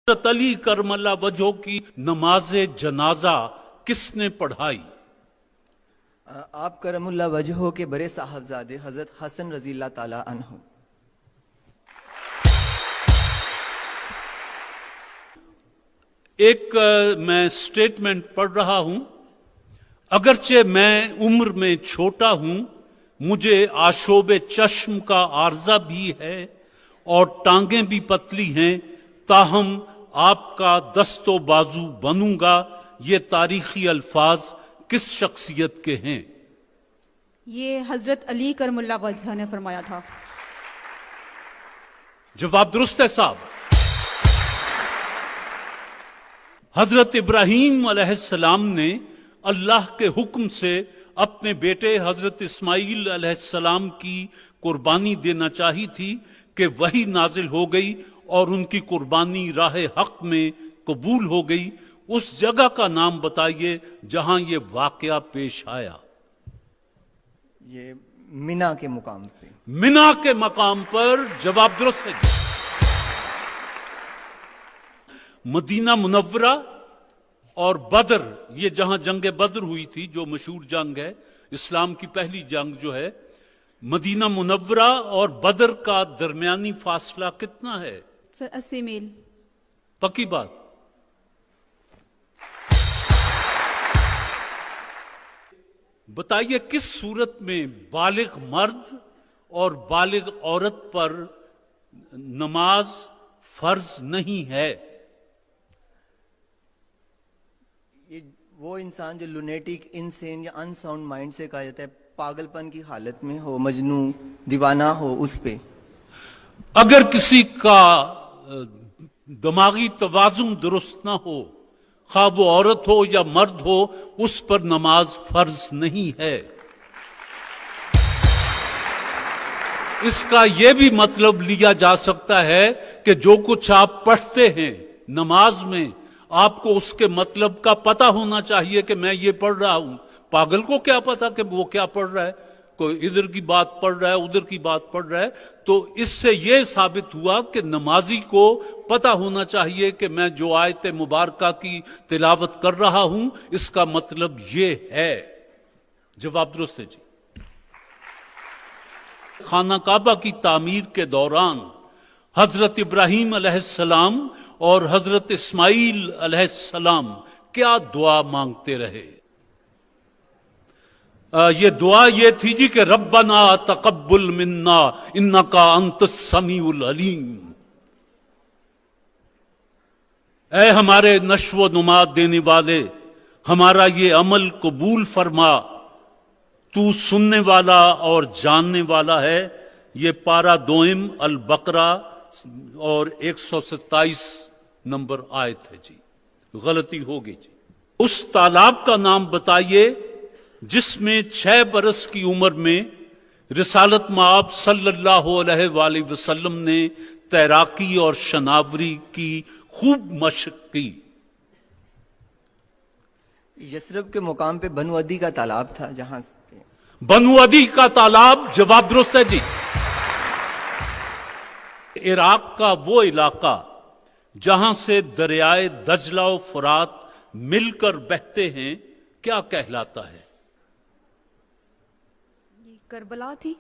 حضرت علی کرم اللہ وجہہ کی نماز جنازہ کس نے پڑھائی؟ آپ کرم اللہ وجہہ کے بڑے صاحبزادے حضرت حسن رضی اللہ تعالی عنہ۔ ایک میں سٹیٹمنٹ پڑھ رہا ہوں، اگرچہ میں عمر میں چھوٹا ہوں، مجھے آشوب چشم کا عارضہ بھی ہے اور ٹانگیں بھی پتلی ہیں، تاہم آپ کا دست و بازو بنوں گا۔ یہ تاریخی الفاظ کس شخصیت کے ہیں؟ یہ حضرت علی کرم اللہ وجہہ نے فرمایا تھا۔ جواب درست ہے صاحب۔ حضرت ابراہیم علیہ السلام نے اللہ کے حکم سے اپنے بیٹے حضرت اسماعیل علیہ السلام کی قربانی دینا چاہی تھی کہ وحی نازل ہو گئی اور ان کی قربانی راہ حق میں قبول ہو گئی۔ اس جگہ کا نام بتائیے جہاں یہ واقعہ پیش آیا۔ یہ منا کے مقام پہ۔ منا کے مقام پر جواب درست ہے۔ مدینہ منورہ اور بدر، یہ جہاں جنگ بدر ہوئی تھی جو مشہور جنگ ہے، اسلام کی پہلی جنگ جو ہے، مدینہ منورہ اور بدر کا درمیانی فاصلہ کتنا ہے؟ سر 80 میل۔ پکی بات؟ بتائیے کس صورت میں بالغ مرد اور بالغ عورت پر نماز فرض نہیں ہے؟ یہ وہ انسان جو لونیٹک، انسین یا ان ساؤنڈ مائنڈ سے کہا جاتا ہے، پاگل پن کی حالت میں ہو، مجنون دیوانہ ہو، اس پہ۔ اگر کسی کا دماغی توازن درست نہ ہو، خواہ وہ عورت ہو یا مرد ہو، اس پر نماز فرض نہیں ہے۔ اس کا یہ بھی مطلب لیا جا سکتا ہے کہ جو کچھ آپ پڑھتے ہیں نماز میں، آپ کو اس کے مطلب کا پتہ ہونا چاہیے کہ میں یہ پڑھ رہا ہوں۔ پاگل کو کیا پتا کہ وہ کیا پڑھ رہا ہے؟ کوئی ادھر کی بات پڑھ رہا ہے، ادھر کی بات پڑھ رہا ہے۔ تو اس سے یہ ثابت ہوا کہ نمازی کو پتہ ہونا چاہیے کہ میں جو آیت مبارکہ کی تلاوت کر رہا ہوں اس کا مطلب یہ ہے۔ جواب درست ہے جی۔ خانہ کعبہ کی تعمیر کے دوران حضرت ابراہیم علیہ السلام اور حضرت اسماعیل علیہ السلام کیا دعا مانگتے رہے؟ یہ دعا یہ تھی جی کہ ربنا تقبل منا انکا انت السمیع العلیم۔ اے ہمارے نشو و نما دینے والے، ہمارا یہ عمل قبول فرما، تو سننے والا اور جاننے والا ہے۔ یہ پارہ دوئم البقرہ اور 127 نمبر آیت ہے جی۔ غلطی ہوگی جی۔ اس تالاب کا نام بتائیے جس میں 6 برس کی عمر میں رسالت مآب صلی اللہ علیہ وآلہ وسلم نے تیراکی اور شناوری کی خوب مشق کی۔ یثرب کے مقام پہ بنو عدی کا تالاب تھا، جہاں بنو عدی کا تالاب جواب درست ہے جی۔ عراق کا وہ علاقہ جہاں سے دریائے دجلہ و فرات مل کر بہتے ہیں کیا کہلاتا ہے؟ یہ کربلا تھی۔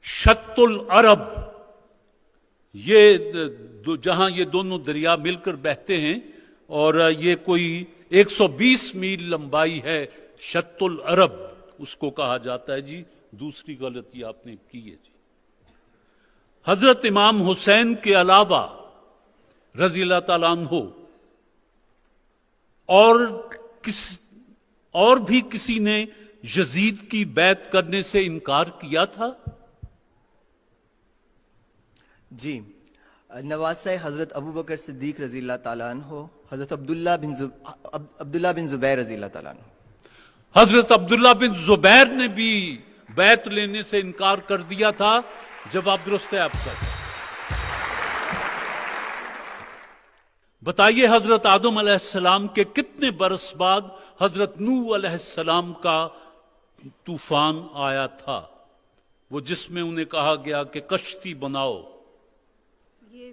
شط العرب، یہ جہاں یہ دونوں دریا مل کر بہتے ہیں، اور یہ کوئی 120 میل لمبائی ہے۔ شط العرب اس کو کہا جاتا ہے جی۔ دوسری غلطی آپ نے کی ہے جی۔ حضرت امام حسین کے علاوہ رضی اللہ تعالیٰ عنہ اور بھی کسی نے یزید کی بیعت کرنے سے انکار کیا تھا؟ جی، نواسہ حضرت ابو بکر صدیق رضی اللہ تعالیٰ عنہ، حضرت عبداللہ بن زبیر رضی اللہ تعالیٰ عنہ۔ حضرت عبداللہ بن زبیر نے بھی بیعت لینے سے انکار کر دیا تھا۔ جواب درست ہے آپ کا۔ بتائیے حضرت آدم علیہ السلام کے کتنے برس بعد حضرت نوح علیہ السلام کا طوفان آیا تھا، وہ جس میں انہیں کہا گیا کہ کشتی بناؤ؟ یہ